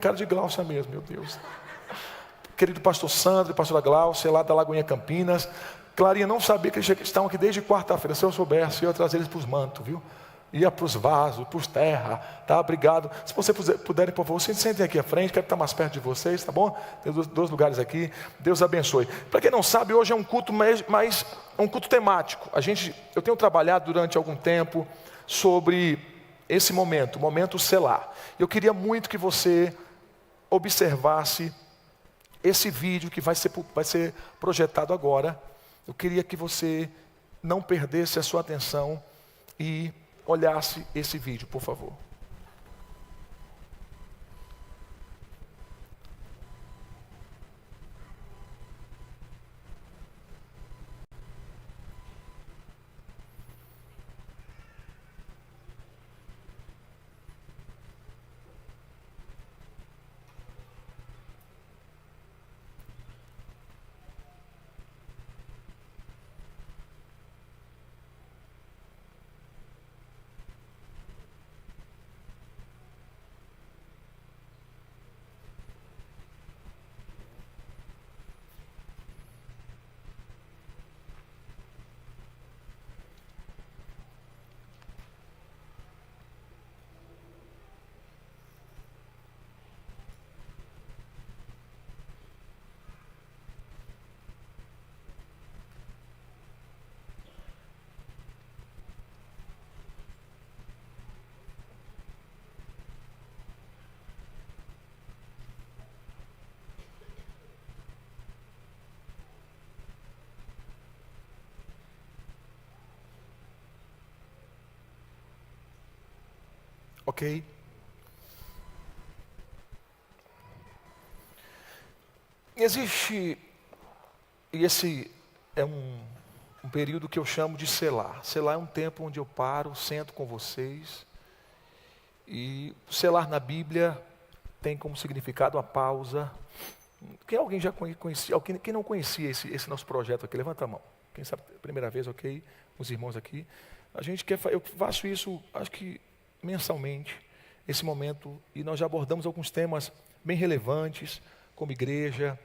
Cara de Glaucia mesmo, meu Deus. Querido pastor Sandro, pastora Glaucia, lá da Lagoinha Campinas. Clarinha não sabia que eles estavam aqui desde quarta-feira. Se eu soubesse, eu ia trazer eles para os mantos, viu? Ia para os vasos, para os terra, tá? Obrigado. Se vocês puderem, por favor, sentem aqui à frente, quero estar mais perto de vocês, tá bom? Tem dois lugares aqui. Deus abençoe. Para quem não sabe, hoje é um culto mais um culto temático. Eu tenho trabalhado durante algum tempo sobre esse momento, o momento Selá. Eu queria muito que você observasse esse vídeo que vai ser projetado agora. Eu queria que você não perdesse a sua atenção e olhasse esse vídeo, por favor. Ok? Existe, e esse é um período que eu chamo de selar. Selar é um tempo onde eu paro, sento com vocês. E selar na Bíblia tem como significado a pausa. Alguém já conhecia? Quem não conhecia esse nosso projeto aqui? Levanta a mão. Quem sabe, primeira vez, ok? Os irmãos aqui. Eu faço isso, acho que mensalmente, esse momento, e nós já abordamos alguns temas bem relevantes, como igreja,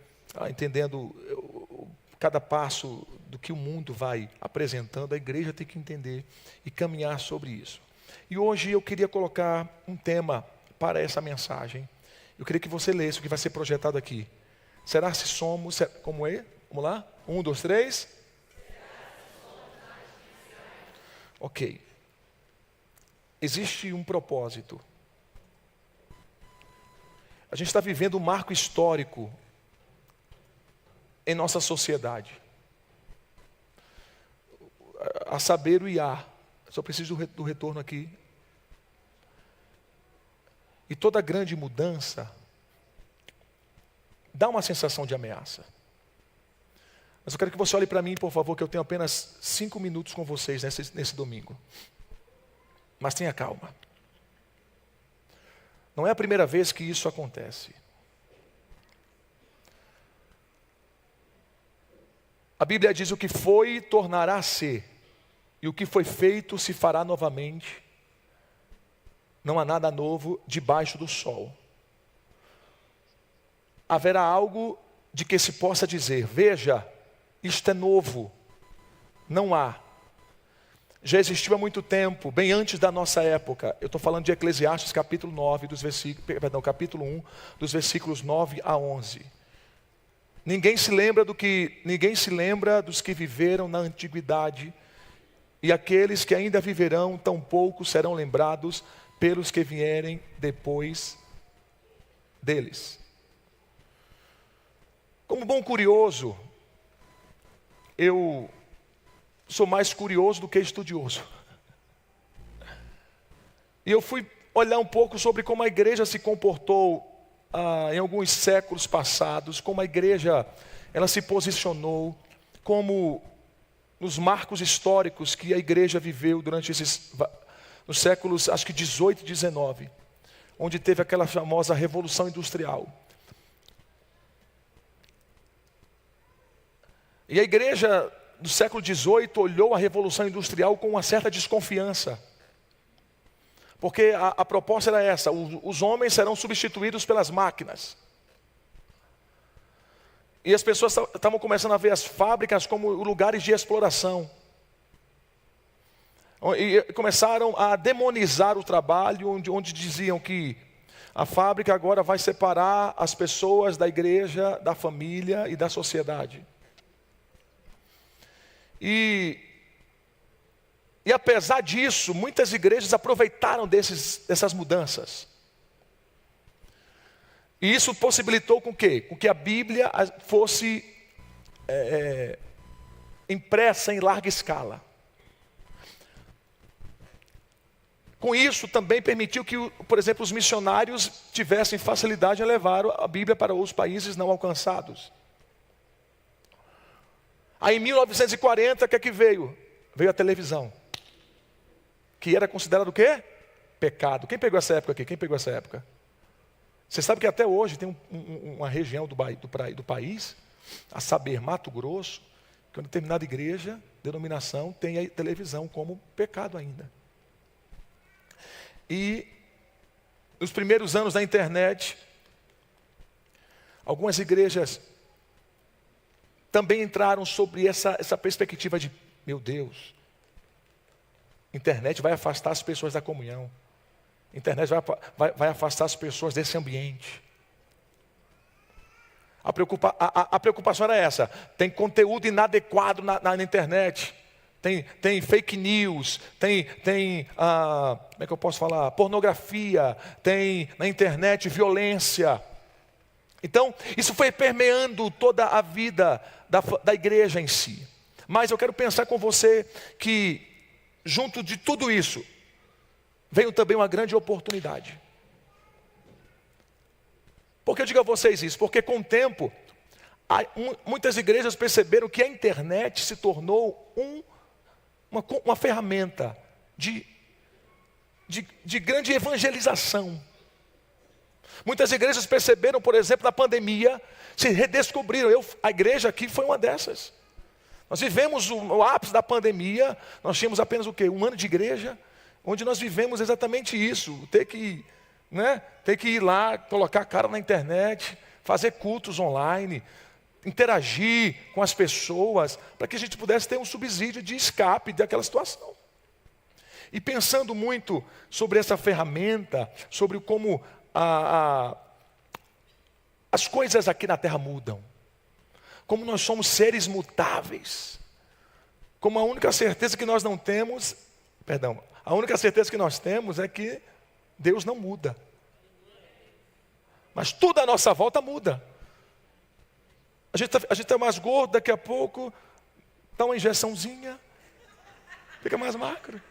entendendo cada passo do que o mundo vai apresentando, a igreja tem que entender e caminhar sobre isso. E hoje eu queria colocar um tema para essa mensagem. Eu queria que você lesse o que vai ser projetado aqui. Será se somos, como é? Vamos lá? 1, 2, 3. Ok. Existe um propósito. A gente está vivendo um marco histórico em nossa sociedade. A saber o IA. Só preciso do retorno aqui. E toda grande mudança dá uma sensação de ameaça. Mas eu quero que você olhe para mim, por favor, que eu tenho apenas 5 minutos com vocês nesse domingo. Mas tenha calma. Não é a primeira vez que isso acontece. A Bíblia diz: o que foi, tornará a ser. E o que foi feito, se fará novamente. Não há nada novo debaixo do sol. Haverá algo de que se possa dizer: veja, isto é novo. Não há. Já existiu há muito tempo, bem antes da nossa época. Eu estou falando de Eclesiastes capítulo 1, dos versículos 9 a 11. Ninguém se lembra dos que viveram na antiguidade, e aqueles que ainda viverão, tampouco serão lembrados pelos que vierem depois deles. Como bom curioso, eu sou mais curioso do que estudioso. E eu fui olhar um pouco sobre como a igreja se comportou em alguns séculos passados, como a igreja ela se posicionou, como nos marcos históricos que a igreja viveu durante nos séculos, acho que 18 e 19, onde teve aquela famosa Revolução Industrial. E a igreja do século XVIII olhou a Revolução Industrial com uma certa desconfiança. Porque a proposta era essa: os homens serão substituídos pelas máquinas. E as pessoas estavam começando a ver as fábricas como lugares de exploração. E começaram a demonizar o trabalho, onde diziam que a fábrica agora vai separar as pessoas da igreja, da família e da sociedade. E apesar disso, muitas igrejas aproveitaram dessas mudanças. E isso possibilitou com quê? Com que a Bíblia fosse impressa em larga escala. Com isso também permitiu que, por exemplo, os missionários tivessem facilidade em levar a Bíblia para os países não alcançados. Aí em 1940, o que é que veio? Veio a televisão. Que era considerado o quê? Pecado. Quem pegou essa época aqui? Quem pegou essa época? Você sabe que até hoje tem uma região do país, a saber, Mato Grosso, que uma determinada igreja, denominação, tem a televisão como pecado ainda. E nos primeiros anos da internet, algumas igrejas também entraram sobre essa perspectiva de, meu Deus, internet vai afastar as pessoas da comunhão. Internet vai afastar as pessoas desse ambiente. A preocupação era essa: tem conteúdo inadequado na internet. Tem fake news, tem como é que eu posso falar? Pornografia, tem na internet violência. Então, isso foi permeando toda a vida da igreja em si. Mas eu quero pensar com você que, junto de tudo isso, veio também uma grande oportunidade. Por que eu digo a vocês isso? Porque com o tempo, muitas igrejas perceberam que a internet se tornou uma ferramenta de grande evangelização. Muitas igrejas perceberam, por exemplo, na pandemia, se redescobriram. A igreja aqui foi uma dessas. Nós vivemos o ápice da pandemia, nós tínhamos apenas o quê? 1 ano de igreja, onde nós vivemos exatamente isso, ter que ir lá, colocar a cara na internet, fazer cultos online, interagir com as pessoas, para que a gente pudesse ter um subsídio de escape daquela situação. E pensando muito sobre essa ferramenta, sobre como as coisas aqui na terra mudam, como nós somos seres mutáveis, como a única certeza que nós temos é que Deus não muda. Mas tudo à nossa volta muda. A gente está mais gordo, daqui a pouco dá uma injeçãozinha, fica mais magro.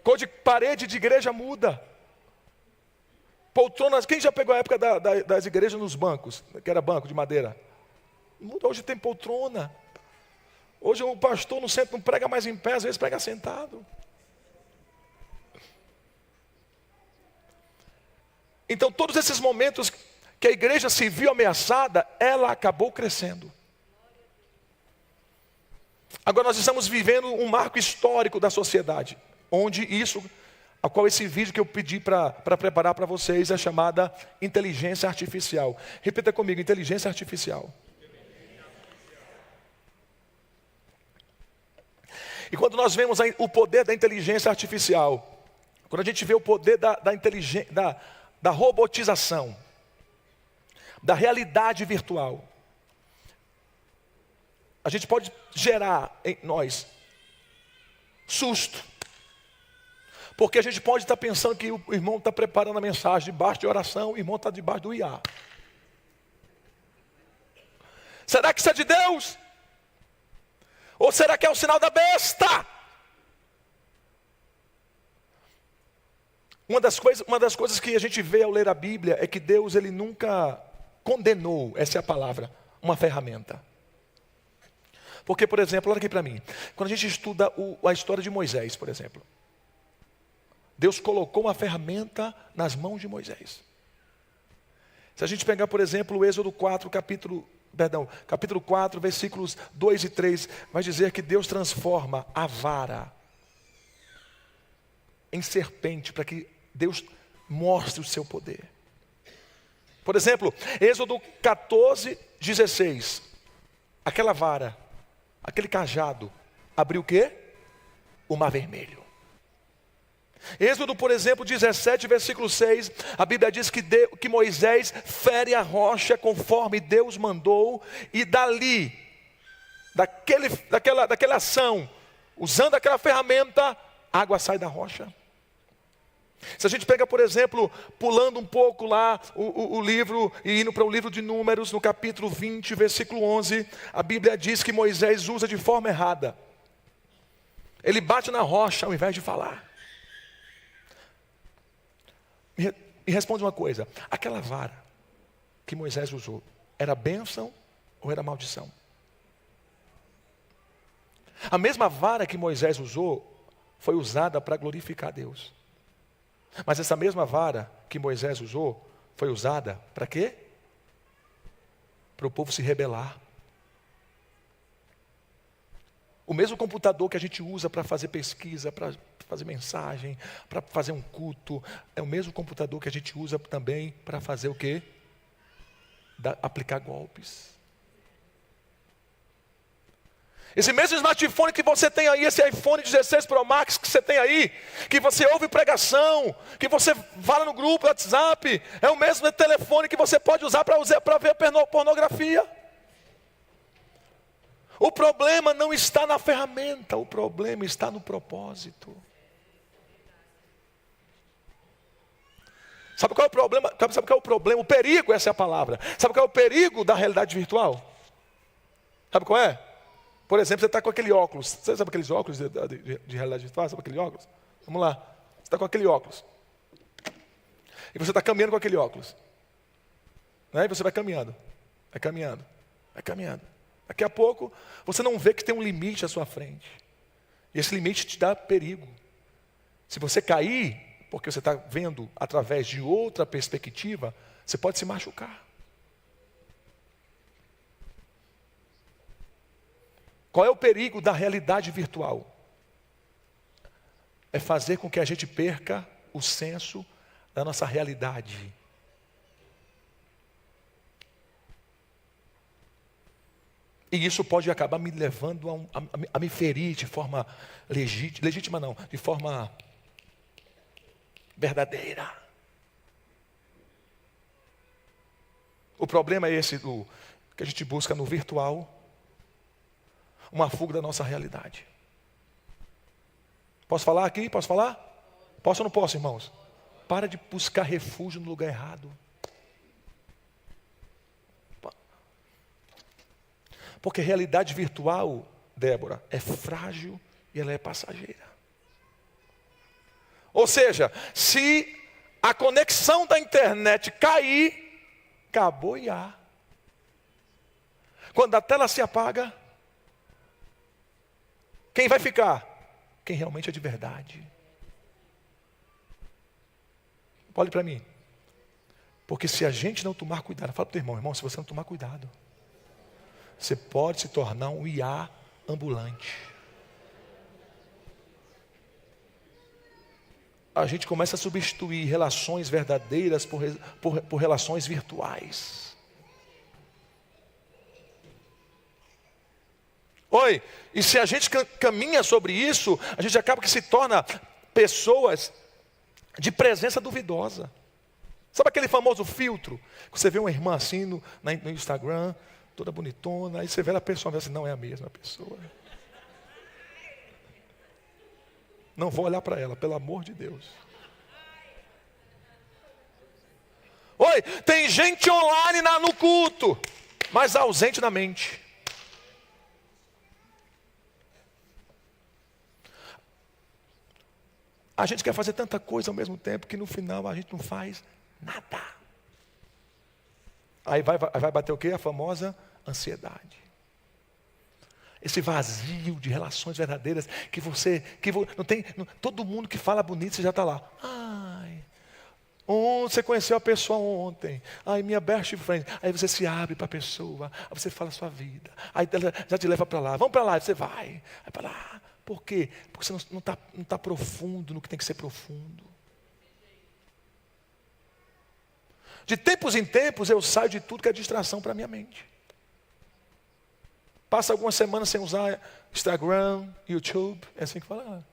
Cor de parede de igreja muda. Poltronas, quem já pegou a época das igrejas nos bancos, que era banco de madeira? Muda, hoje tem poltrona. Hoje o pastor não prega mais em pé, às vezes prega sentado. Então todos esses momentos que a igreja se viu ameaçada, ela acabou crescendo. Agora nós estamos vivendo um marco histórico da sociedade, onde a qual esse vídeo que eu pedi para preparar para vocês é chamada inteligência artificial. Repita comigo: inteligência artificial. E quando nós vemos o poder da inteligência artificial, quando a gente vê o poder da robotização, da realidade virtual, a gente pode gerar em nós susto, porque a gente pode estar pensando que o irmão está preparando a mensagem debaixo de oração, o irmão está debaixo do IA. Será que isso é de Deus? Ou será que é o sinal da besta? Uma das coisas que a gente vê ao ler a Bíblia é que Deus, Ele nunca condenou, essa é a palavra, uma ferramenta. Porque, por exemplo, olha aqui para mim, quando a gente estuda a história de Moisés, por exemplo, Deus colocou uma ferramenta nas mãos de Moisés. Se a gente pegar, por exemplo, o Êxodo 4, capítulo 4, versículos 2 e 3, vai dizer que Deus transforma a vara em serpente, para que Deus mostre o seu poder. Por exemplo, Êxodo 14, 16. Aquela vara, aquele cajado, abriu o quê? O mar vermelho. Êxodo, por exemplo, 17, versículo 6, a Bíblia diz que Moisés fere a rocha conforme Deus mandou, e dali, daquela ação, usando aquela ferramenta, a água sai da rocha. Se a gente pega, por exemplo, pulando um pouco lá o livro e indo para o livro de Números, no capítulo 20, versículo 11, a Bíblia diz que Moisés usa de forma errada. Ele bate na rocha ao invés de falar. Me responde uma coisa, aquela vara que Moisés usou, era bênção ou era maldição? A mesma vara que Moisés usou foi usada para glorificar Deus. Mas essa mesma vara que Moisés usou foi usada para quê? Para o povo se rebelar. O mesmo computador que a gente usa para fazer pesquisa, para fazer mensagem, para fazer um culto, é o mesmo computador que a gente usa também para fazer o quê? Aplicar golpes. Esse mesmo smartphone que você tem aí, esse iPhone 16 Pro Max que você tem aí, que você ouve pregação, que você fala no grupo, no WhatsApp, é o mesmo telefone que você pode usar para ver pornografia. O problema não está na ferramenta, o problema está no propósito. Sabe qual é o problema? Sabe qual é o problema? O perigo, essa é a palavra. Sabe qual é o perigo da realidade virtual? Sabe qual é? Por exemplo, você está com aquele óculos. Você sabe aqueles óculos de realidade virtual? Sabe aquele óculos? Vamos lá. Você está com aquele óculos. E você está caminhando com aquele óculos. Né? E você vai caminhando. Vai caminhando. Vai caminhando. Daqui a pouco, você não vê que tem um limite à sua frente. E esse limite te dá perigo. Se você cair, porque você está vendo através de outra perspectiva, você pode se machucar. Qual é o perigo da realidade virtual? É fazer com que a gente perca o senso da nossa realidade. E isso pode acabar me levando a me ferir de forma legítima não, de forma verdadeira. O problema é esse que a gente busca no virtual, uma fuga da nossa realidade. Posso falar aqui? Posso falar? Posso ou não posso, irmãos? Para de buscar refúgio no lugar errado. Porque a realidade virtual, Débora, é frágil e ela é passageira. Ou seja, se a conexão da internet cair, acabou e há. Quando a tela se apaga, quem vai ficar? Quem realmente é de verdade. Olhe para mim. Porque se a gente não tomar cuidado, fala para o teu irmão, se você não tomar cuidado, você pode se tornar um IA ambulante. A gente começa a substituir relações verdadeiras por relações virtuais. Oi, e se a gente caminha sobre isso, a gente acaba que se torna pessoas de presença duvidosa. Sabe aquele famoso filtro? Que você vê uma irmã assim no Instagram, toda bonitona, aí você vê a pessoa e assim, não é a mesma pessoa. Não vou olhar para ela, pelo amor de Deus. Oi, tem gente online no culto, mas ausente na mente. A gente quer fazer tanta coisa ao mesmo tempo que no final a gente não faz nada. Aí vai bater o quê? A famosa ansiedade. Esse vazio de relações verdadeiras todo mundo que fala bonito, você já está lá. Ai, você conheceu a pessoa ontem. Ai, minha best friend. Aí você se abre para a pessoa, aí você fala a sua vida. Aí ela já te leva para lá. Vamos para lá, aí você vai para lá. Por quê? Porque você não tá profundo no que tem que ser profundo. De tempos em tempos eu saio de tudo que é distração para a minha mente. Passa algumas semanas sem usar Instagram, YouTube, é assim que fala.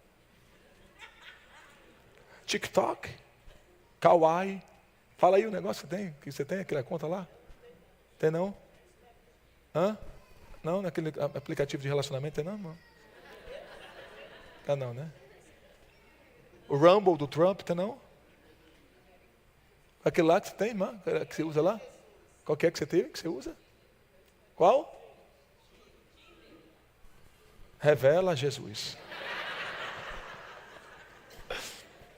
TikTok, Kawaii. Fala aí o negócio que você tem, aquela conta lá. Tem não? Hã? Não, naquele aplicativo de relacionamento tem não, irmão? Ah, não, né? O Rumble do Trump tem não? Aquele lá que você tem, irmã? Que você usa lá? Qual que é que você tem, que você usa? Qual? Revela Jesus.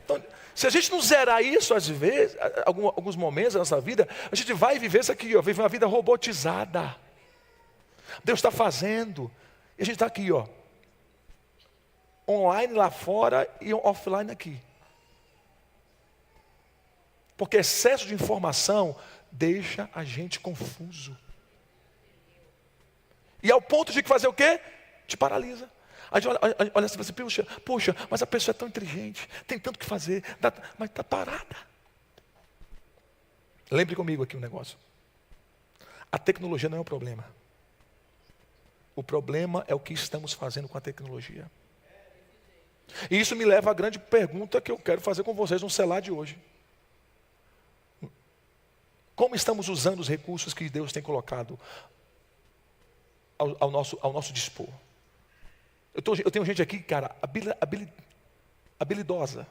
Então, se a gente não zerar isso às vezes, alguns momentos da nossa vida, a gente vai viver isso aqui, ó, viver uma vida robotizada. Deus está fazendo. E a gente está aqui, ó. Online lá fora e offline aqui. Porque excesso de informação deixa a gente confuso. E ao ponto de fazer o quê? Te paralisa. A gente olha assim, você, poxa, mas a pessoa é tão inteligente, tem tanto que fazer, mas está parada. Lembre comigo aqui um negócio. A tecnologia não é o problema. O problema é o que estamos fazendo com a tecnologia. E isso me leva à grande pergunta que eu quero fazer com vocês no celular de hoje. Como estamos usando os recursos que Deus tem colocado ao nosso dispor? Eu tenho gente aqui, cara, habilidosa.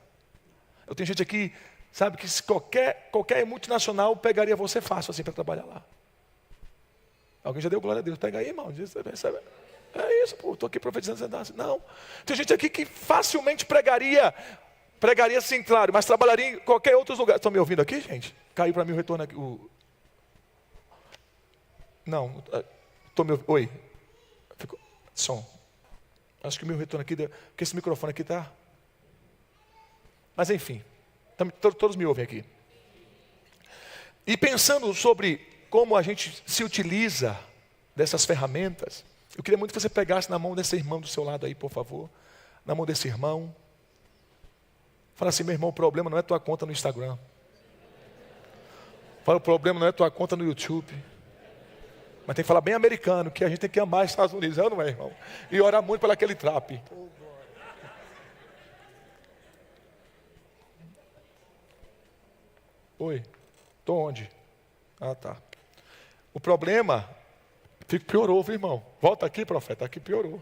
Eu tenho gente aqui, sabe, que se qualquer multinacional pegaria você fácil assim para trabalhar lá. Alguém já deu glória a Deus? Pega aí, irmão. É isso, pô, estou aqui profetizando. Não, tem gente aqui que facilmente pregaria sim, claro, mas trabalharia em qualquer outro lugar. Estão me ouvindo aqui, gente? Caiu para mim o retorno aqui. Não, estou me ouvindo. Oi, ficou som. Acho que o meu retorno aqui, porque esse microfone aqui está. Mas enfim, todos me ouvem aqui. E pensando sobre como a gente se utiliza dessas ferramentas, eu queria muito que você pegasse na mão desse irmão do seu lado aí, por favor. Na mão desse irmão. Fala assim, meu irmão, o problema não é tua conta no Instagram. Fala, o problema não é tua conta no YouTube. Mas tem que falar bem americano, que a gente tem que amar os Estados Unidos, não é, irmão? E orar muito por aquele trape. Oi, estou onde? Ah, tá. O problema, piorou, viu, irmão? Volta aqui, profeta, aqui piorou.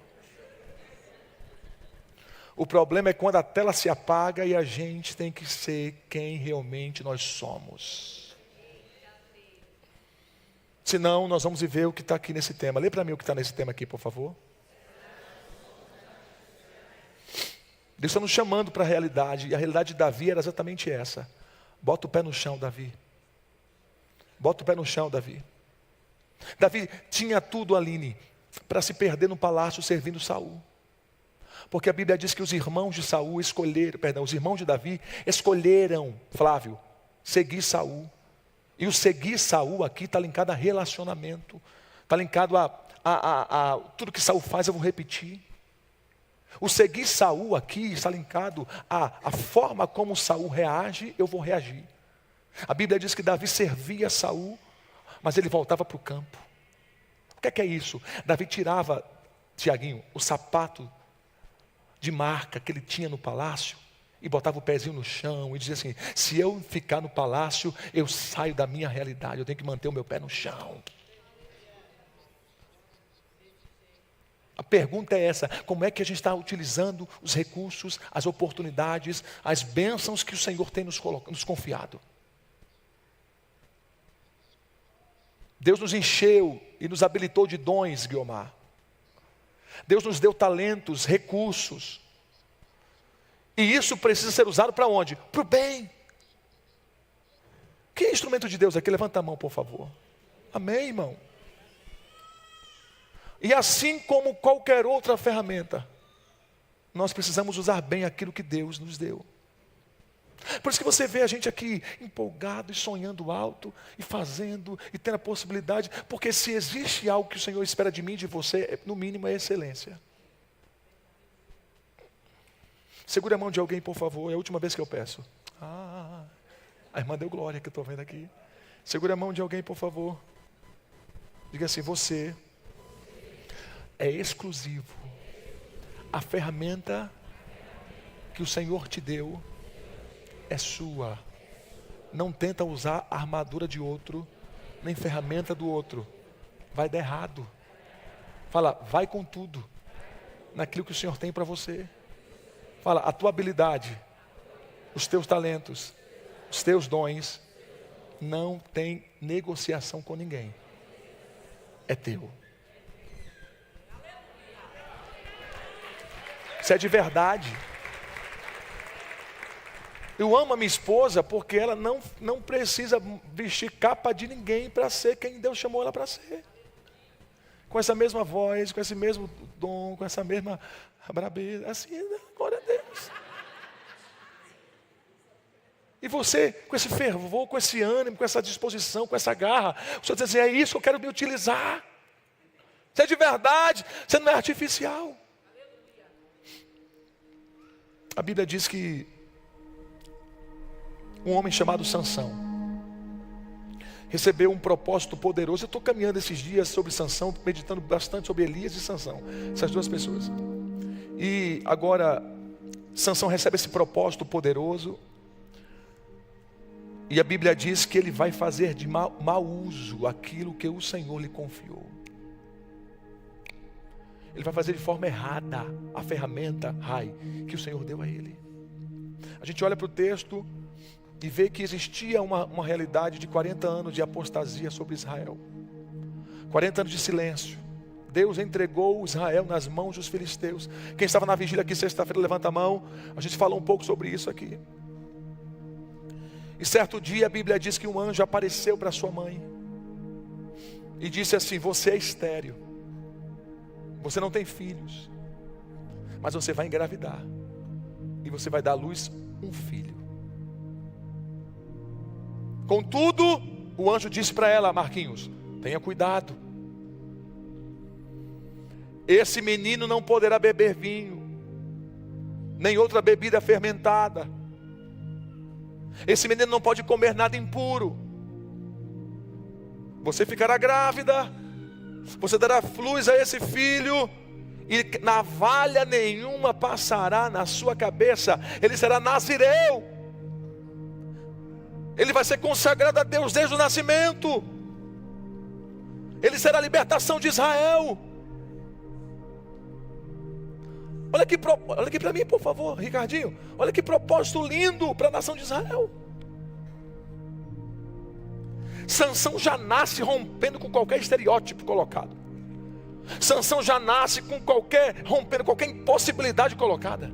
O problema é quando a tela se apaga e a gente tem que ser quem realmente nós somos. Senão, nós vamos viver o que está aqui nesse tema. Lê para mim o que está nesse tema aqui, por favor. Deus está nos chamando para a realidade. E a realidade de Davi era exatamente essa. Bota o pé no chão, Davi. Bota o pé no chão, Davi. Davi tinha tudo, Aline, para se perder no palácio servindo Saul. Porque a Bíblia diz que os irmãos de Saul os irmãos de Davi escolheram, Flávio, seguir Saul. E o seguir Saul aqui está linkado a relacionamento. Está linkado a tudo que Saul faz, eu vou repetir. O seguir Saul aqui está linkado à forma como Saul reage, eu vou reagir. A Bíblia diz que Davi servia Saul, mas ele voltava para o campo. O que é isso? Davi tirava, Tiaguinho, o sapato de marca que ele tinha no palácio e botava o pezinho no chão e dizia assim, se eu ficar no palácio, eu saio da minha realidade, eu tenho que manter o meu pé no chão. A pergunta é essa, como é que a gente está utilizando os recursos, as oportunidades, as bênçãos que o Senhor tem nos confiado? Deus nos encheu e nos habilitou de dons, Guiomar. Deus nos deu talentos, recursos. E isso precisa ser usado para onde? Para o bem. Quem é instrumento de Deus aqui? Levanta a mão, por favor. Amém, irmão? E assim como qualquer outra ferramenta, nós precisamos usar bem aquilo que Deus nos deu. Por isso que você vê a gente aqui empolgado e sonhando alto e fazendo e tendo a possibilidade, porque se existe algo que o Senhor espera de mim e de você, no mínimo é excelência. Segure a mão de alguém, por favor. É a última vez que eu peço. A irmã deu glória que eu estou vendo aqui. Segure a mão de alguém, por favor. Diga assim: você é exclusivo. A ferramenta que o Senhor te deu é sua. Não tenta usar a armadura de outro, nem ferramenta do outro. Vai dar errado. Fala, vai com tudo naquilo que o Senhor tem para você. Fala, a tua habilidade, os teus talentos, os teus dons, não tem negociação com ninguém. É teu. Isso é de verdade. Eu amo a minha esposa porque ela não precisa vestir capa de ninguém para ser quem Deus chamou ela para ser. Com essa mesma voz, com esse mesmo dom, com essa mesma brabeza, assim, glória a Deus. E você, com esse fervor, com esse ânimo, com essa disposição, com essa garra, o Senhor diz assim: é isso que eu quero me utilizar. Isso é de verdade, você não é artificial. A Bíblia diz que um homem chamado Sansão recebeu um propósito poderoso. Eu estou caminhando esses dias sobre Sansão, meditando bastante sobre Elias e Sansão, essas duas pessoas. E agora Sansão recebe esse propósito poderoso, e a Bíblia diz que ele vai fazer de mau uso aquilo que o Senhor lhe confiou. Ele vai fazer de forma errada a ferramenta que o Senhor deu a ele. A gente olha para o texto e vê que existia uma realidade de 40 anos de apostasia sobre Israel. 40 anos de silêncio. Deus entregou Israel nas mãos dos filisteus. Quem estava na vigília aqui sexta-feira, levanta a mão. A gente falou um pouco sobre isso aqui. E certo dia a Bíblia diz que um anjo apareceu para sua mãe e disse assim: você é estéril, você não tem filhos, mas você vai engravidar e você vai dar à luz um filho. Contudo, o anjo disse para ela: Marquinhos, tenha cuidado. Esse menino não poderá beber vinho, nem outra bebida fermentada. Esse menino não pode comer nada impuro. Você ficará grávida, você dará luz a esse filho, e navalha nenhuma passará na sua cabeça. Ele será nazireu. Ele vai ser consagrado a Deus desde o nascimento. Ele será a libertação de Israel. Olha aqui para mim, por favor, Ricardinho. Olha que propósito lindo para a nação de Israel. Sansão já nasce rompendo com qualquer estereótipo colocado. Sansão já nasce rompendo qualquer impossibilidade colocada.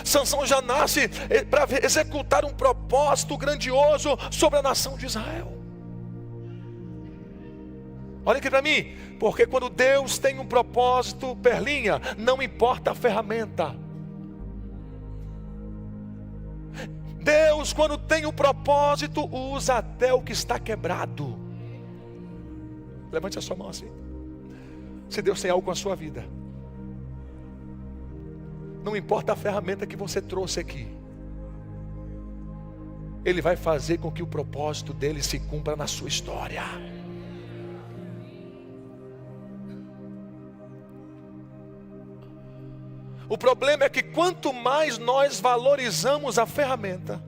Sansão já nasce para executar um propósito grandioso sobre a nação de Israel. Olha aqui para mim, porque quando Deus tem um propósito, Perlinha, não importa a ferramenta. Deus, quando tem um propósito, usa até o que está quebrado. Levante a sua mão assim. Se Deus tem algo com a sua vida, não importa a ferramenta que você trouxe aqui, Ele vai fazer com que o propósito dele se cumpra na sua história. O problema é que quanto mais nós valorizamos a ferramenta,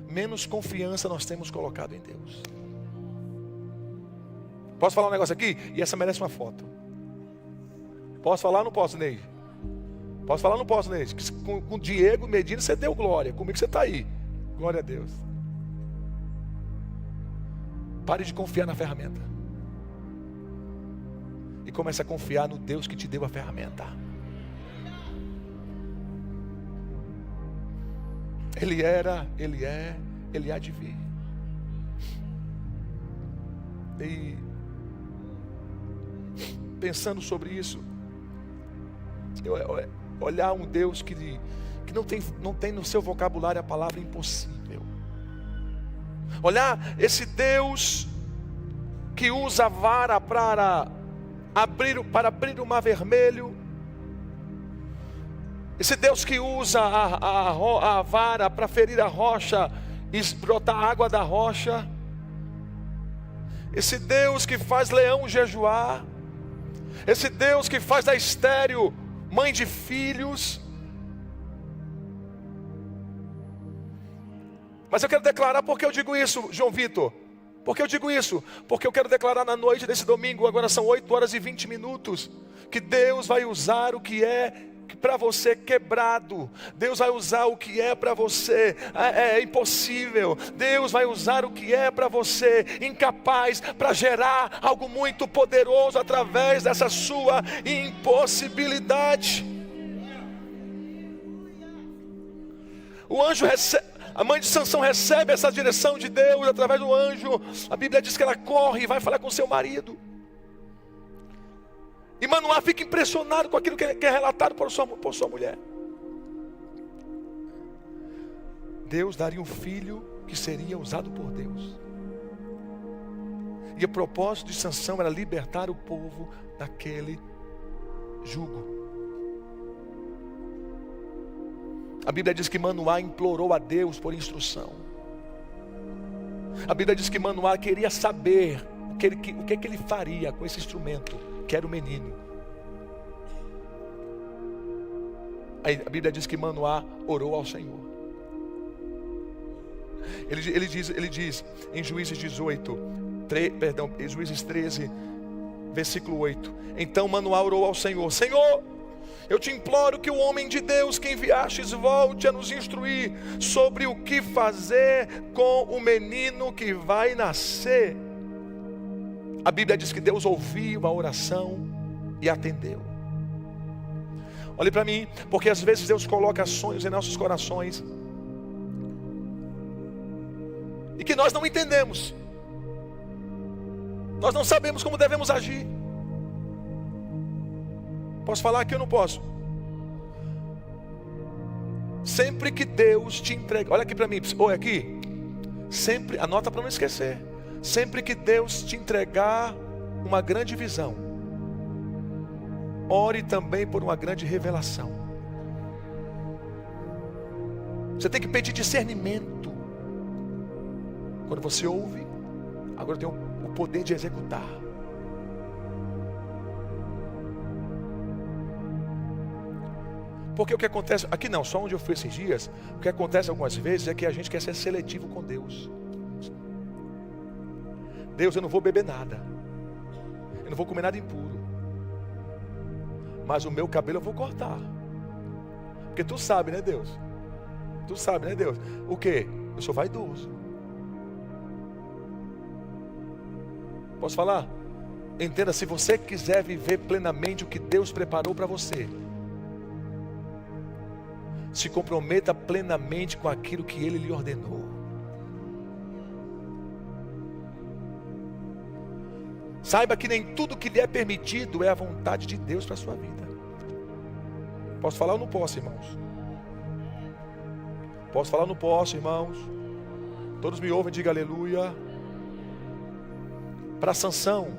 menos confiança nós temos colocado em Deus. Posso falar um negócio aqui? E essa merece uma foto. Posso falar ou não posso, Neide? Posso falar ou não posso, Neide? Com Diego Medina você deu glória. Comigo você está aí. Glória a Deus. Pare de confiar na ferramenta e comece a confiar no Deus que te deu a ferramenta. Ele era, Ele é, Ele há de vir. E pensando sobre isso, olhar um Deus que não tem no seu vocabulário a palavra impossível. Olhar esse Deus que usa a vara para abrir o mar vermelho, Esse Deus que usa a vara para ferir a rocha e brotar água da rocha. Esse Deus que faz leão jejuar. Esse Deus que faz da estéril mãe de filhos. Mas eu quero declarar, porque eu digo isso, João Vitor? Porque eu digo isso? Porque eu quero declarar na noite desse domingo, agora são 8h20, que Deus vai usar o que é para você quebrado. Deus vai usar o que é para você impossível. Deus vai usar o que é para você incapaz, para gerar algo muito poderoso através dessa sua impossibilidade. O anjo a mãe de Sansão recebe essa direção de Deus através do anjo. A Bíblia diz que ela corre e vai falar com seu marido. E Manoá fica impressionado com aquilo que é relatado por sua mulher. Deus daria um filho que seria usado por Deus. E o propósito de Sansão era libertar o povo daquele jugo. A Bíblia diz que Manoá implorou a Deus por instrução. A Bíblia diz que Manoá queria saber o que ele faria com esse instrumento, que era o menino. Aí a Bíblia diz que Manoá orou ao Senhor. Ele diz em Juízes 13, versículo 8. Então Manoá orou ao Senhor: Senhor, eu te imploro que o homem de Deus que enviastes volte a nos instruir sobre o que fazer com o menino que vai nascer. A Bíblia diz que Deus ouviu a oração e atendeu. Olhe para mim, porque às vezes Deus coloca sonhos em nossos corações e que nós não entendemos. Nós não sabemos como devemos agir. Posso falar aqui ou não posso? Sempre que Deus te entrega, olha aqui para mim, olha aqui. Sempre, anota para não esquecer. Sempre que Deus te entregar uma grande visão, ore também por uma grande revelação. Você tem que pedir discernimento. Quando você ouve, agora tem o poder de executar. Porque o que acontece, aqui não, só onde eu fui esses dias, o que acontece algumas vezes é que a gente quer ser seletivo com Deus. Deus, eu não vou beber nada, eu não vou comer nada impuro, mas o meu cabelo eu vou cortar, porque tu sabe, né, Deus? Tu sabe, né, Deus? O quê? Eu sou vaidoso. Posso falar? Entenda, se você quiser viver plenamente o que Deus preparou para você, se comprometa plenamente com aquilo que Ele lhe ordenou. Saiba que nem tudo que lhe é permitido é a vontade de Deus para a sua vida. Posso falar ou não posso, irmãos? Posso falar ou não posso, irmãos? Todos me ouvem, diga aleluia. Para Sansão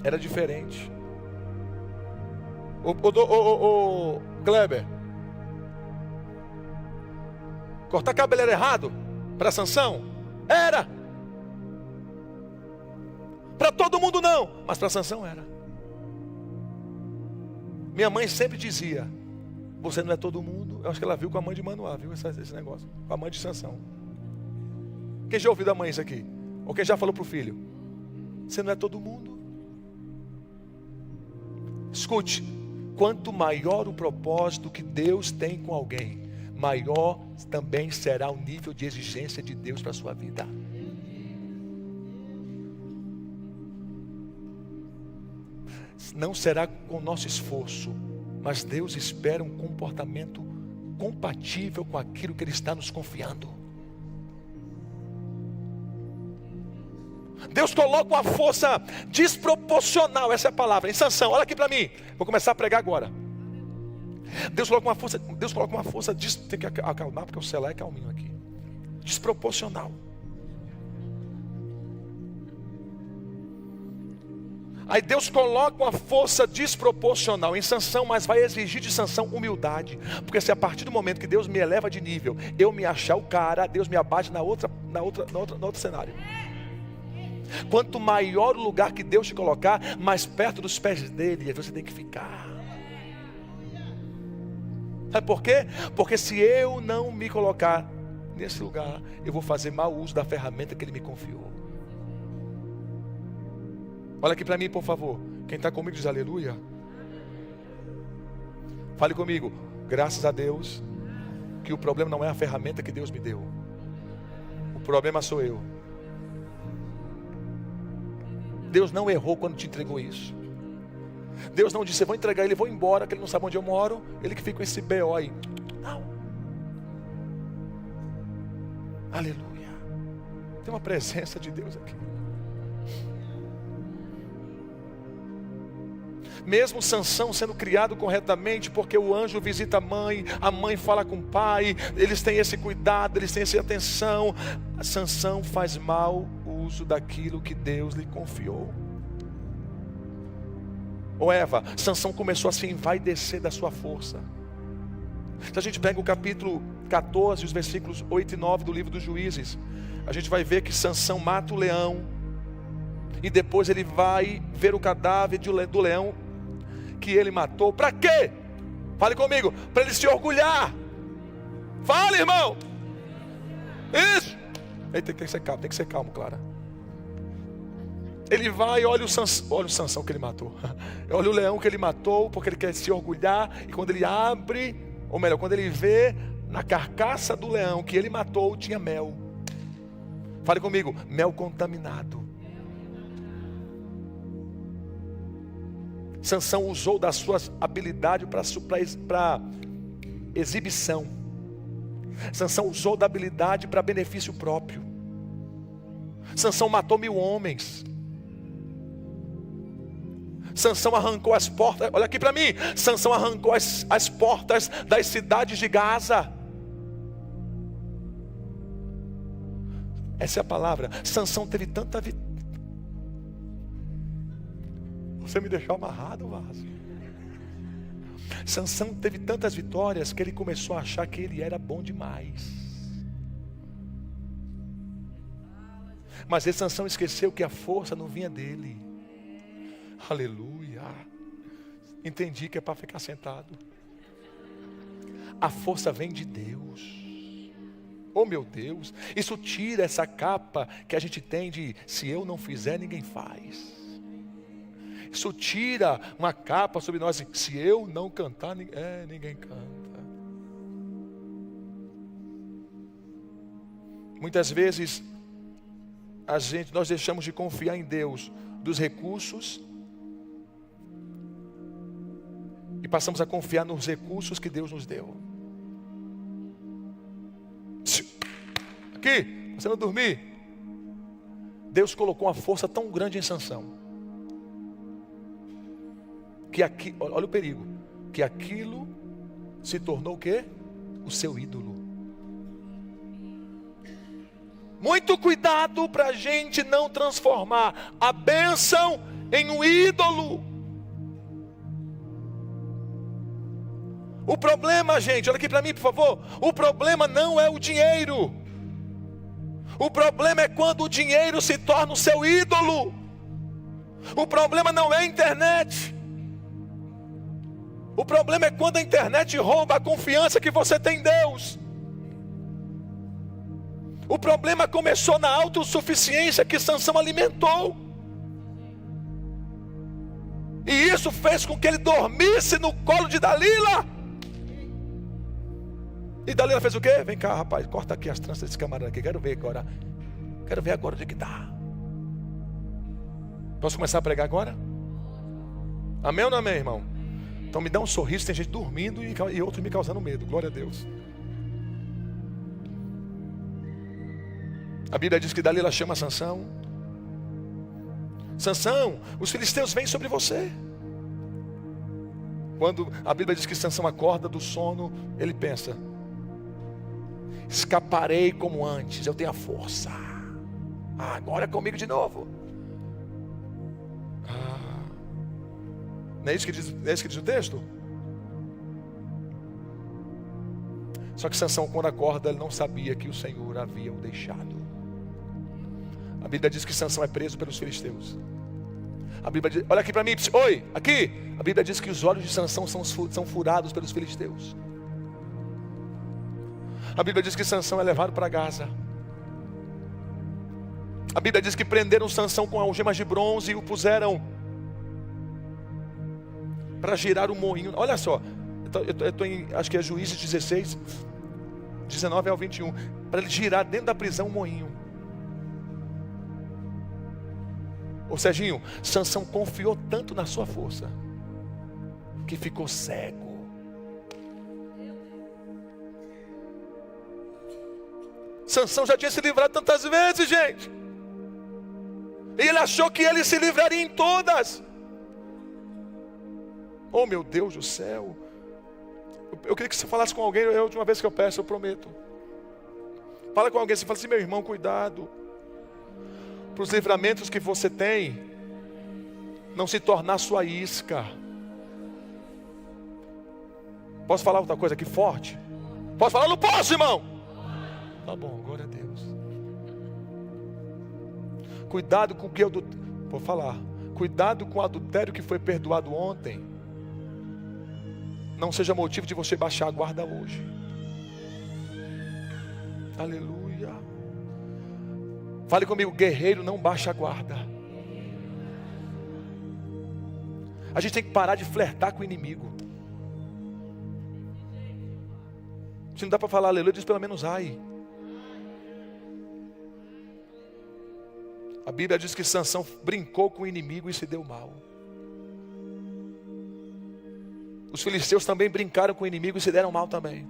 era diferente. Ô Kleber, cortar cabelo era errado? Para Sansão? Era. Para todo mundo não, mas para Sansão era. Minha mãe sempre dizia: você não é todo mundo. Eu acho que ela viu com a mãe de Manoá, viu esse negócio, com a mãe de Sansão. Quem já ouviu da mãe isso aqui? Ou quem já falou para o filho? Você não é todo mundo. Escute, quanto maior o propósito que Deus tem com alguém, maior também será o nível de exigência de Deus para a sua vida. Não será com o nosso esforço, mas Deus espera um comportamento compatível com aquilo que Ele está nos confiando. Deus coloca uma força desproporcional, essa é a palavra, em Sansão. Olha aqui para mim, vou começar a pregar agora. Deus coloca uma força, tem que acalmar porque o celular é calminho aqui. Desproporcional. Aí Deus coloca uma força desproporcional em Sansão, mas vai exigir de Sansão humildade. Porque se a partir do momento que Deus me eleva de nível, eu me achar o cara, Deus me abate no outro cenário. Quanto maior o lugar que Deus te colocar, mais perto dos pés dele você tem que ficar. Sabe por quê? Porque se eu não me colocar nesse lugar, eu vou fazer mau uso da ferramenta que ele me confiou. Olha aqui para mim, por favor. Quem está comigo diz aleluia. Fale comigo. Graças a Deus que o problema não é a ferramenta que Deus me deu. O problema sou eu. Deus não errou quando te entregou isso. Deus não disse, eu vou entregar ele, vou embora, que ele não sabe onde eu moro, ele que fica com esse BO aí. Não. Aleluia. Tem uma presença de Deus aqui. Mesmo Sansão sendo criado corretamente, porque o anjo visita a mãe fala com o pai, eles têm esse cuidado, eles têm essa atenção. Sansão faz mau uso daquilo que Deus lhe confiou. Ô Eva, Sansão começou a se envaidecer da sua força. Se a gente pega o capítulo 14, os versículos 8 e 9 do livro dos Juízes, a gente vai ver que Sansão mata o leão, e depois ele vai ver o cadáver do leão que ele matou. Para quê? Fale comigo. Para ele se orgulhar. Fale, irmão. Isso. Tem que ser calmo, Clara. Ele vai e olha o Sansão que ele matou. Olha o leão que ele matou, porque ele quer se orgulhar. E quando ele abre, ou melhor, quando ele vê na carcaça do leão que ele matou, tinha mel. Fale comigo. Mel contaminado. Sansão usou das suas habilidades para exibição. Sansão usou da habilidade para benefício próprio. Sansão matou 1000 homens. Sansão arrancou as portas, olha aqui para mim. Sansão arrancou as portas das cidades de Gaza. Essa é a palavra. Sansão teve tanta vitória. Você me deixou amarrado, vaso. Sansão teve tantas vitórias que ele começou a achar que ele era bom demais. Mas esse Sansão esqueceu que a força não vinha dele. Aleluia. Entendi que é para ficar sentado. A força vem de Deus. Oh meu Deus, isso tira essa capa que a gente tem de se eu não fizer, ninguém faz. Isso tira uma capa sobre nós. Se eu não cantar, ninguém canta. Muitas vezes nós deixamos de confiar em Deus dos recursos e passamos a confiar nos recursos que Deus nos deu. Aqui, você não dormir. Deus colocou uma força tão grande em Sansão. Que aqui, olha o perigo, que aquilo se tornou o quê? O seu ídolo. Muito cuidado para a gente não transformar a bênção em um ídolo. O problema, gente, olha aqui para mim, por favor. O problema não é o dinheiro. O problema é quando o dinheiro se torna o seu ídolo. O problema não é a internet. O problema é quando a internet rouba a confiança que você tem em Deus. O problema começou na autossuficiência que Sansão alimentou. E isso fez com que ele dormisse no colo de Dalila. E Dalila fez o quê? Vem cá, rapaz, corta aqui as tranças desse camarada aqui. Quero ver agora onde é que está. Posso começar a pregar agora? Amém ou não amém, irmão? Então me dá um sorriso, tem gente dormindo e outro me causando medo. Glória a Deus. A Bíblia diz que Dalila chama Sansão. Sansão, os filisteus vêm sobre você. Quando a Bíblia diz que Sansão acorda do sono, ele pensa: escaparei como antes, eu tenho a força. Agora é comigo de novo. Não é isso que diz o texto? Só que Sansão, quando acorda, ele não sabia que o Senhor havia o deixado. A Bíblia diz que Sansão é preso pelos filisteus. A Bíblia diz, olha aqui para mim, oi, aqui. A Bíblia diz que os olhos de Sansão são furados pelos filisteus. A Bíblia diz que Sansão é levado para Gaza. A Bíblia diz que prenderam Sansão com algemas de bronze e o puseram para girar o moinho. Olha só, eu estou em, acho que é Juízes 16, 19 ao 21, para ele girar dentro da prisão o moinho. Ô Serginho, Sansão confiou tanto na sua força que ficou cego. Sansão já tinha se livrado tantas vezes, gente. E ele achou que ele se livraria em todas. Oh meu Deus do céu. Eu queria que você falasse com alguém. É a última vez que eu peço, eu prometo. Fala com alguém, você fala assim: meu irmão, cuidado para os livramentos que você tem não se tornar sua isca. Posso falar outra coisa aqui forte? Posso falar? Não posso, irmão. Tá bom, glória a Deus. Cuidado com o que eu... Vou falar. Cuidado com o adultério que foi perdoado ontem. Não seja motivo de você baixar a guarda hoje. Aleluia. Fale comigo, guerreiro não baixa a guarda. A gente tem que parar de flertar com o inimigo. Se não dá para falar aleluia, diz pelo menos ai. A Bíblia diz que Sansão brincou com o inimigo e se deu mal. Os filisteus também brincaram com o inimigo e se deram mal também.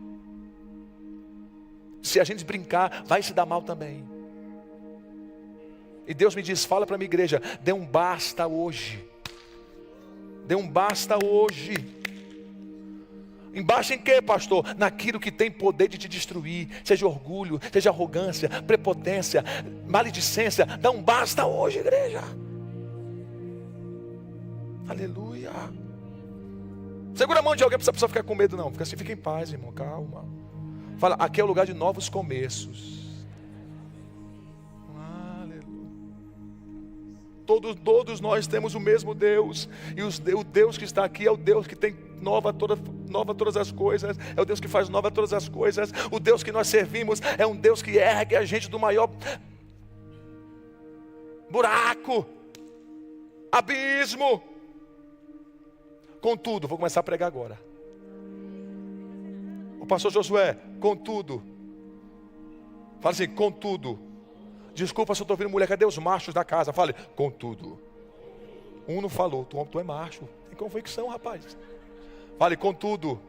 Se a gente brincar, vai se dar mal também. E Deus me diz, fala para a minha igreja, dê um basta hoje. Dê um basta hoje. Embaixo em quê, pastor? Naquilo que tem poder de te destruir. Seja orgulho, seja arrogância, prepotência, maledicência. Dá um basta hoje, igreja. Aleluia. Segura a mão de alguém, não precisa ficar com medo não. Fica assim, fica em paz, irmão, calma. Fala, aqui é o lugar de novos começos. Todos nós temos o mesmo Deus. E o Deus que está aqui é o Deus que tem nova todas as coisas. É o Deus que faz nova todas as coisas. O Deus que nós servimos é um Deus que ergue a gente do maior buraco, abismo. Contudo, vou começar a pregar agora. O pastor Josué, contudo. Fala assim, contudo. Desculpa se eu estou ouvindo mulher, cadê os machos da casa? Fale, contudo. Um não falou, tu é macho. Tem convicção, rapaz. Fale, contudo.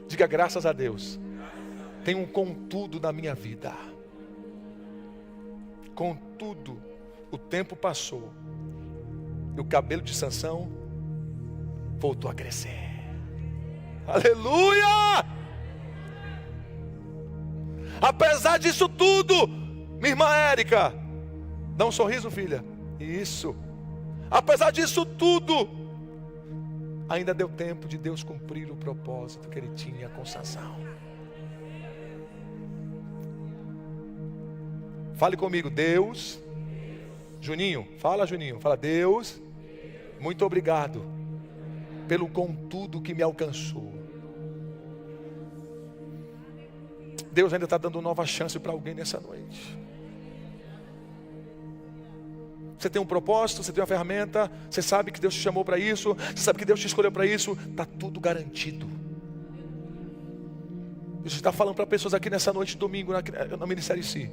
Diga graças a Deus. Tem um contudo na minha vida. Contudo, o tempo passou. E o cabelo de Sansão voltou a crescer. Aleluia! Apesar disso tudo, minha irmã Érica, dá um sorriso, filha. Isso. Apesar disso tudo, ainda deu tempo de Deus cumprir o propósito que Ele tinha com Sansão. Fale comigo, Deus. Juninho, fala Juninho. Fala, Deus, muito obrigado pelo contudo que me alcançou. Deus ainda está dando nova chance para alguém nessa noite. Você tem um propósito, você tem uma ferramenta, você sabe que Deus te chamou para isso, você sabe que Deus te escolheu para isso, está tudo garantido. Deus está falando para pessoas aqui nessa noite, domingo, na Ministério Si.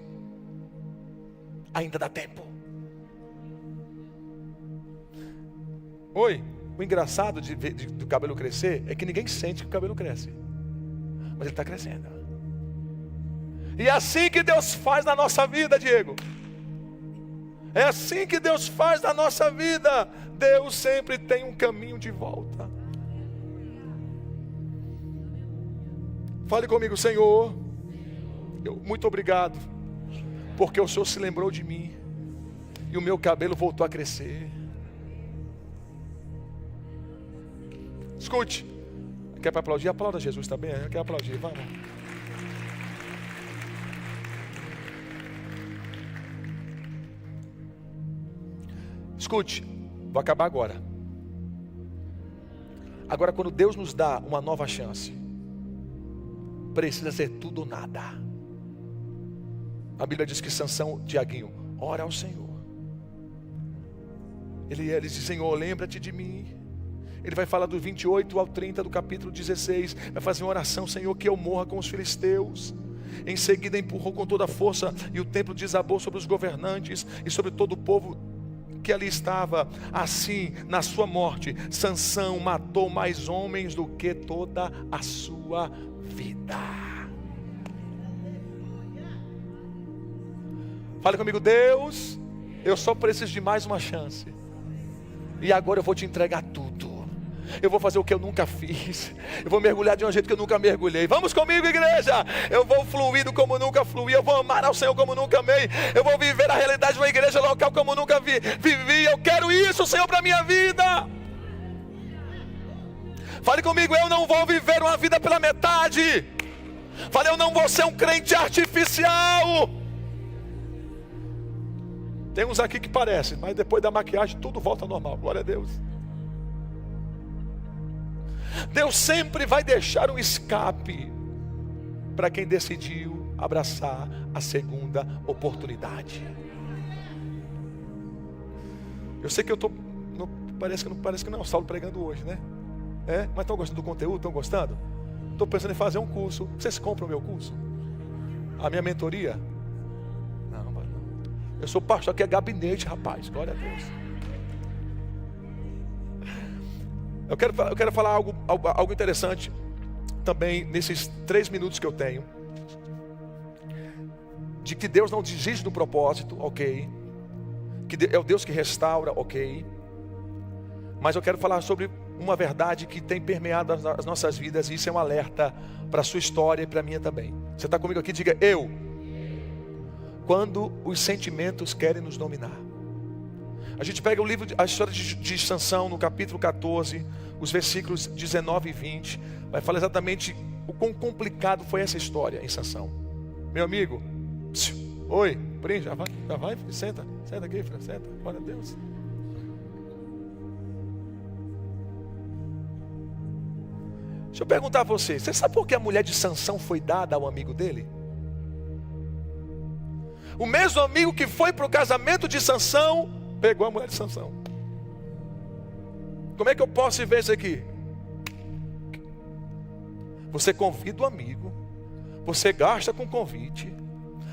Ainda dá tempo. Oi, o engraçado do cabelo crescer é que ninguém sente que o cabelo cresce, mas ele está crescendo. E é assim que Deus faz na nossa vida, Diego. É assim que Deus faz na nossa vida. Deus sempre tem um caminho de volta. Fale comigo, Senhor. Muito obrigado, porque o Senhor se lembrou de mim e o meu cabelo voltou a crescer. Escute. Quer para aplaudir? Aplauda Jesus também. Quer aplaudir? Vamos. Escute. Vou acabar agora. Agora, quando Deus nos dá uma nova chance, precisa ser tudo ou nada. A Bíblia diz que Sansão, Tiaguinho, ora ao Senhor. Ele diz, Senhor, lembra-te de mim. Ele vai falar do 28 ao 30 do capítulo 16. Vai fazer uma oração, Senhor, que eu morra com os filisteus. Em seguida empurrou com toda a força e o templo desabou sobre os governantes e sobre todo o povo que ali estava. Assim, na sua morte, Sansão matou mais homens do que toda a sua vida. Fale comigo, Deus, eu só preciso de mais uma chance. E agora eu vou te entregar tudo. Eu vou fazer o que eu nunca fiz. Eu vou mergulhar de um jeito que eu nunca mergulhei. Vamos comigo, igreja. Eu vou fluir como nunca fluí. Eu vou amar ao Senhor como nunca amei. Eu vou viver a realidade de uma igreja local como nunca vivi. Eu quero isso, Senhor, para a minha vida. Fale comigo, eu não vou viver uma vida pela metade. Fale, eu não vou ser um crente artificial. Tem uns aqui que parecem, mas depois da maquiagem tudo volta ao normal. Glória a Deus. Deus sempre vai deixar um escape para quem decidiu abraçar a segunda oportunidade. Eu sei que eu estou, parece que não é o Saulo pregando hoje, né? Mas estão gostando do conteúdo? Estão gostando? Estou pensando em fazer um curso. Vocês compram o meu curso? A minha mentoria? Não. Eu sou pastor, aqui é gabinete, rapaz. Glória a Deus. Eu quero falar algo interessante também nesses 3 minutos que eu tenho. De que Deus não desiste do propósito, ok. Que é o Deus que restaura, ok. Mas eu quero falar sobre uma verdade que tem permeado as nossas vidas. E isso é um alerta para a sua história e para a minha também. Você está comigo aqui? Diga eu. Quando os sentimentos querem nos dominar. A gente pega o livro, a história de Sansão no capítulo 14, os versículos 19 e 20. Vai falar exatamente o quão complicado foi essa história em Sansão. Meu amigo, oi, prende, já vai, senta aqui, filho, senta, glória a Deus. Deixa eu perguntar a você sabe por que a mulher de Sansão foi dada ao amigo dele? O mesmo amigo que foi para o casamento de Sansão, pegou a mulher de Sansão. Como é que eu posso ver isso aqui? Você convida o amigo, você gasta com convite,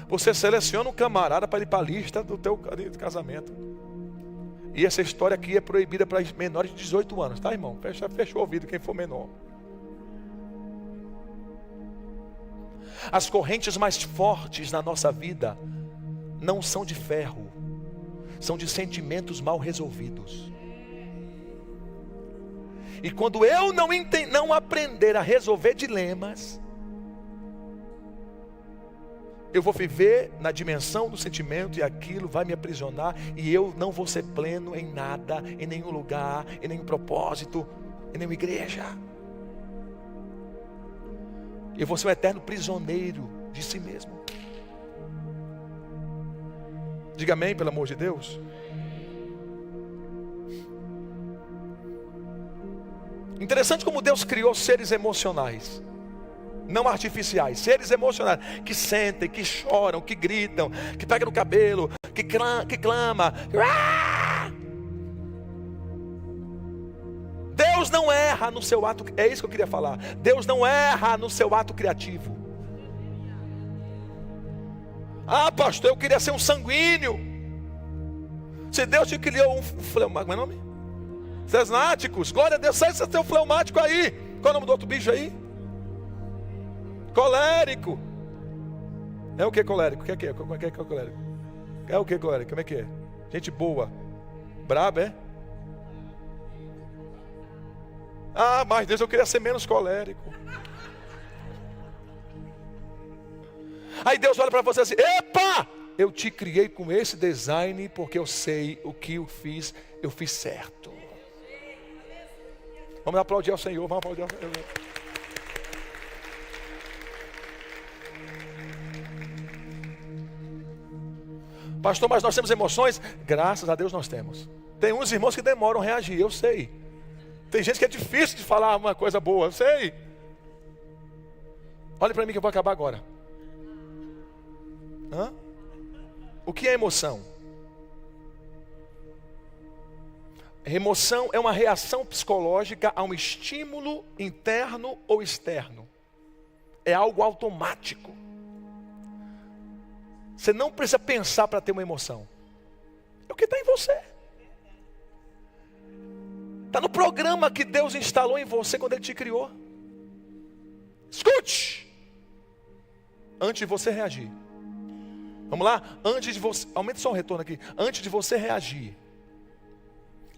você seleciona um camarada para ir para a lista do teu casamento. E essa história aqui é proibida para menores de 18 anos, tá, irmão? Fecha o ouvido quem for menor. As correntes mais fortes na nossa vida não são de ferro, são de sentimentos mal resolvidos. E quando eu não aprender a resolver dilemas, eu vou viver na dimensão do sentimento e aquilo vai me aprisionar. E eu não vou ser pleno em nada, em nenhum lugar, em nenhum propósito, em nenhuma igreja. Eu vou ser um eterno prisioneiro de si mesmo. Diga amém, pelo amor de Deus. Interessante como Deus criou seres emocionais, não artificiais, seres emocionais, que sentem, que choram, que gritam, que pegam no cabelo, que clama. Deus não erra no seu ato, é isso que eu queria falar. Deus não erra no seu ato criativo. Ah, pastor, eu queria ser um sanguíneo. Se Deus te criou um fleumático, como é o nome? Cesnáticos, glória a Deus, sai esse teu fleumático aí. Qual é o nome do outro bicho aí? Colérico. É o que colérico? O que é? Como é que é colérico? É o que colérico? Como é que é? Gente boa. Braba, é? Ah, mas Deus, eu queria ser menos colérico. Aí Deus olha para você assim: epa, eu te criei com esse design porque eu sei o que eu fiz certo. Vamos aplaudir ao Senhor, vamos aplaudir ao Senhor. Pastor, mas nós temos emoções? Graças a Deus nós temos. Tem uns irmãos que demoram a reagir, eu sei. Tem gente que é difícil de falar uma coisa boa, eu sei. Olha para mim que eu vou acabar agora. O que é emoção? Emoção é uma reação psicológica a um estímulo interno ou externo. É algo automático. Você não precisa pensar para ter uma emoção. É o que está em você. Está no programa que Deus instalou em você quando Ele te criou. Escute! Antes de você reagir. Vamos lá? Antes de você, aumente só o retorno aqui. Antes de você reagir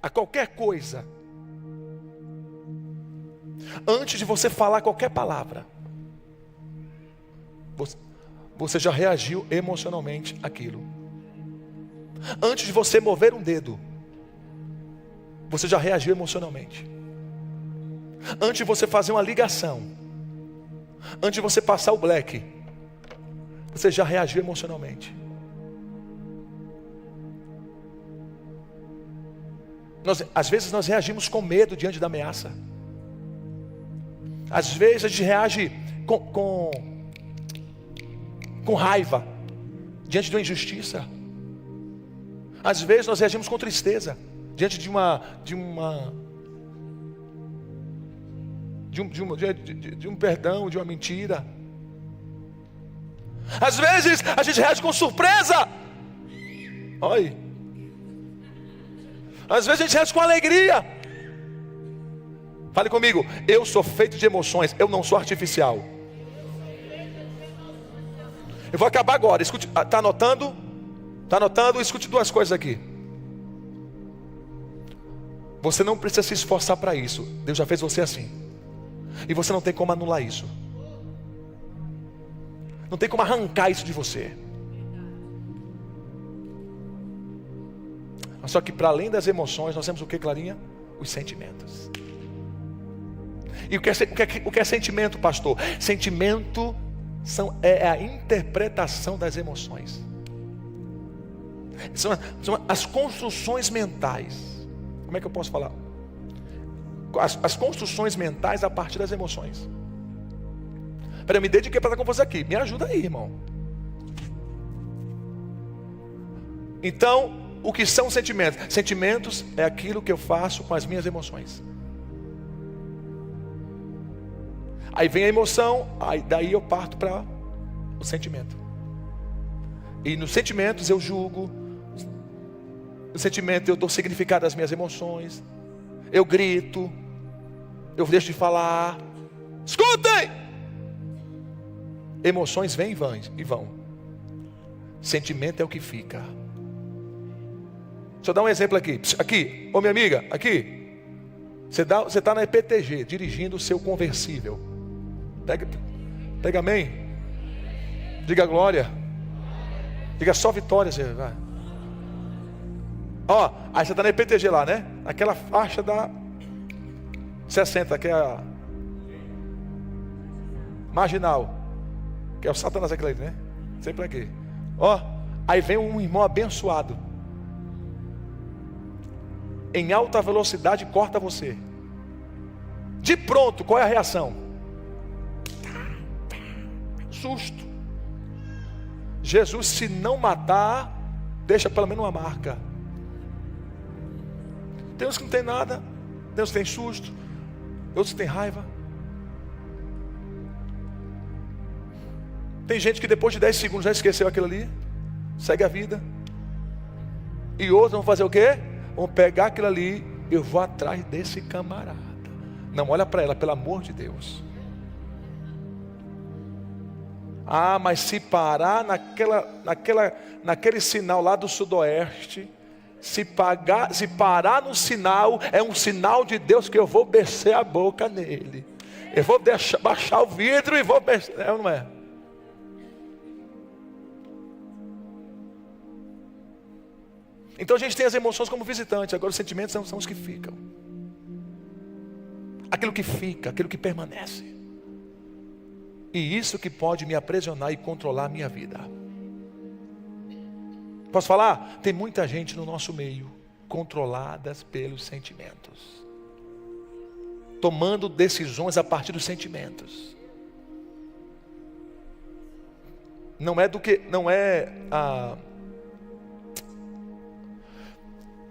a qualquer coisa, antes de você falar qualquer palavra, você já reagiu emocionalmente àquilo. Antes de você mover um dedo, você já reagiu emocionalmente. Antes de você fazer uma ligação, antes de você passar o black, você já reagiu emocionalmente. Às vezes nós reagimos com medo diante da ameaça. Às vezes a gente reage com raiva diante de uma injustiça. Às vezes nós reagimos com tristeza diante de um perdão, de uma mentira. Às vezes a gente reage com surpresa. Olha. Às vezes a gente reage com alegria. Fale comigo. Eu sou feito de emoções. Eu não sou artificial. Eu vou acabar agora. Escute. Está anotando? Está anotando? Escute duas coisas aqui. Você não precisa se esforçar para isso. Deus já fez você assim. E você não tem como anular isso. Não tem como arrancar isso de você. Só que para além das emoções, nós temos o que, Clarinha? Os sentimentos. E o que é sentimento, pastor? Sentimento é a interpretação das emoções. São as construções mentais. Como é que eu posso falar? As construções mentais a partir das emoções. Peraí, me dediquei para estar com você aqui. Me ajuda aí, irmão. Então, o que são sentimentos? Sentimentos é aquilo que eu faço com as minhas emoções. Aí vem a emoção, daí eu parto para o sentimento. E nos sentimentos eu julgo. No sentimento eu dou significado às minhas emoções. Eu grito. Eu deixo de falar. Escutem! Emoções vêm e vão. Sentimento é o que fica. Deixa eu dar um exemplo aqui. Aqui, ô minha amiga, aqui. Você está na EPTG, dirigindo o seu conversível. Pega amém. Diga glória. Diga só vitória. Vai. Ó, aí você está na EPTG lá, né? Aquela faixa da 60, que é a marginal. Que é o Satanás aquele ali, né? Sempre aqui. Ó, aí vem um irmão abençoado. Em alta velocidade corta você. De pronto, qual é a reação? Susto. Jesus, se não matar, deixa pelo menos uma marca. Tem uns que não tem nada, tem uns que tem susto, outros que tem raiva. Tem gente que depois de 10 segundos já esqueceu aquilo ali, segue a vida. E outros vão fazer o quê? Vão pegar aquilo ali, eu vou atrás desse camarada. Não, olha para ela, pelo amor de Deus. Ah, mas se parar naquele sinal lá do sudoeste, se parar no sinal, é um sinal de Deus que eu vou descer a boca nele. Eu vou baixar o vidro e vou descer. É ou não é? Então a gente tem as emoções como visitantes. Agora os sentimentos são os que ficam. aquilo que fica, aquilo que permanece. E isso que pode me aprisionar e controlar a minha vida. Posso falar? Tem muita gente no nosso meio controladas pelos sentimentos, tomando decisões a partir dos sentimentos.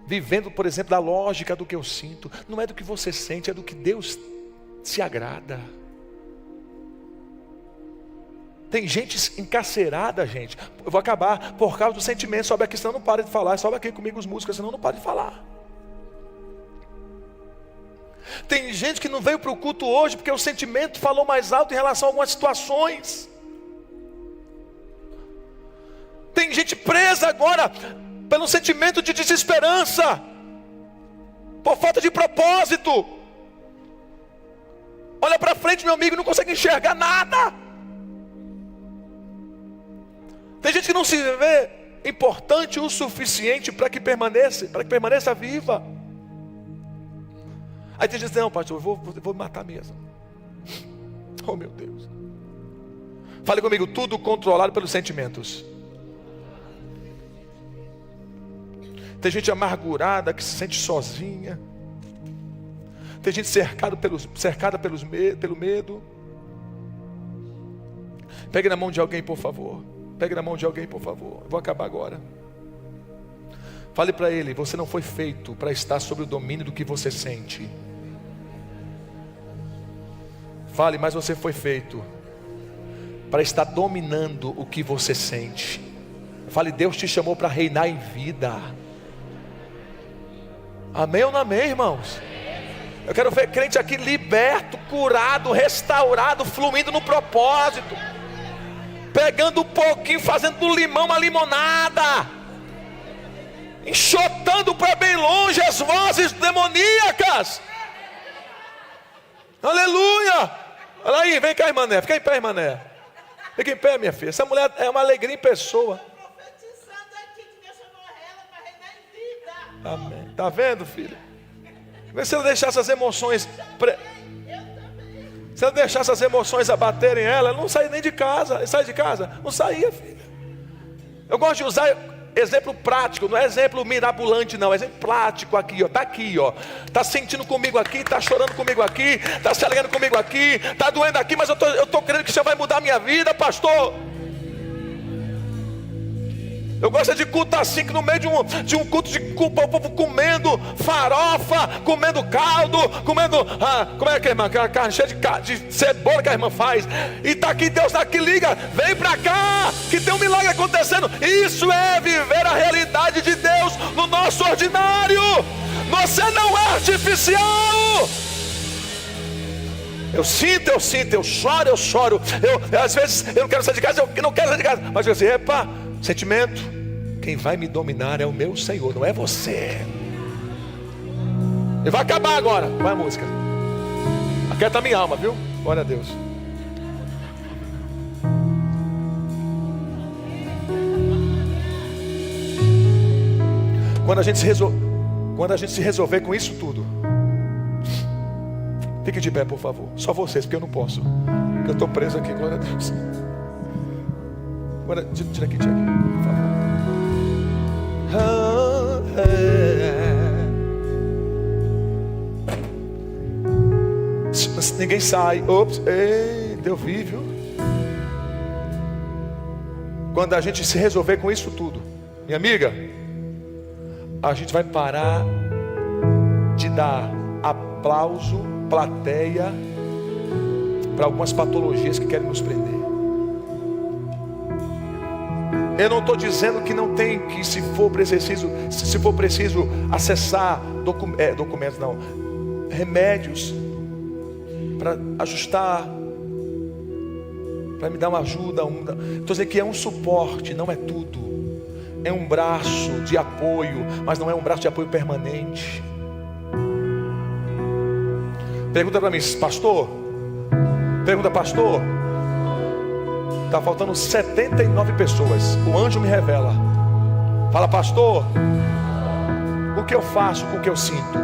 Vivendo, por exemplo, da lógica do que eu sinto. Não é do que você sente, é do que Deus se agrada. Tem gente encarcerada, gente. Eu vou acabar por causa do sentimento. Sobe aqui, senão não para de falar. Sobe aqui comigo os músicos, senão não para de falar. Tem gente que não veio para o culto hoje porque o sentimento falou mais alto em relação a algumas situações. Tem gente presa agora pelo sentimento de desesperança, por falta de propósito. Olha para frente, meu amigo, e não consegue enxergar nada. Tem gente que não se vê importante o suficiente para que permaneça viva. Aí tem gente que diz, não, pastor, eu vou me matar mesmo. Oh meu Deus. Fale comigo, tudo controlado pelos sentimentos. Tem gente amargurada que se sente sozinha. Tem gente cercada pelo medo. Pegue na mão de alguém, por favor. Pegue na mão de alguém, por favor. Vou acabar agora. Fale para ele, você não foi feito para estar sob o domínio do que você sente. Fale, mas você foi feito para estar dominando o que você sente. Fale, Deus te chamou para reinar em vida. Amém ou não amém, irmãos? Eu quero ver crente aqui liberto, curado, restaurado, fluindo no propósito, pegando um pouquinho, fazendo do limão uma limonada, enxotando para bem longe as vozes demoníacas. Aleluia. Olha aí, vem cá, irmã Né. Fica em pé, irmã Né. Fica em pé, minha filha. Essa mulher é uma alegria em pessoa. Amém. Está vendo, filha? Vê se ela deixasse as emoções Se ela deixasse as emoções abaterem ela não saía nem de casa. Ele sai de casa? Não saía, filha. Eu gosto de usar exemplo prático, não é exemplo mirabolante não, é exemplo prático aqui, ó. Está aqui, ó. Está sentindo comigo aqui, está chorando comigo aqui, está se alegrando comigo aqui, está doendo aqui, mas eu tô crendo que o Senhor vai mudar a minha vida, pastor. Eu gosto de culto assim, que no meio de um culto de culpa, o povo comendo farofa, comendo caldo, comendo, como é que é, irmã? Aquela carne cheia de cebola que a irmã faz. E está aqui, Deus está aqui, liga, vem para cá, que tem um milagre acontecendo. Isso é viver a realidade de Deus no nosso ordinário. Você não é artificial. Eu sinto, eu choro. Às vezes eu não quero sair de casa, eu não quero sair de casa. Mas eu digo assim, epa, sentimento, quem vai me dominar é o meu Senhor, não é você. E vai acabar agora, vai a música. Aquieta a minha alma, viu? Glória a Deus. Quando a gente se resolver com isso tudo, fique de pé, por favor. Só vocês, porque eu não posso, porque eu estou preso aqui, glória a Deus. Agora, tira aqui, por favor. Ninguém sai. Ops, deu vivo. Quando a gente se resolver com isso tudo, minha amiga, a gente vai parar de dar aplauso, plateia para algumas patologias que querem nos prender. Eu não estou dizendo que não tem que, se for preciso acessar documentos, não, remédios para ajustar, para me dar uma ajuda. Estou dizendo que é um suporte, não é tudo. É um braço de apoio, mas não é um braço de apoio permanente. Pergunta para mim, pastor. Está faltando 79 pessoas. O anjo me revela. Fala, pastor, o que eu faço com o que eu sinto?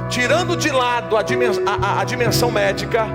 tirando de lado a dimensão médica,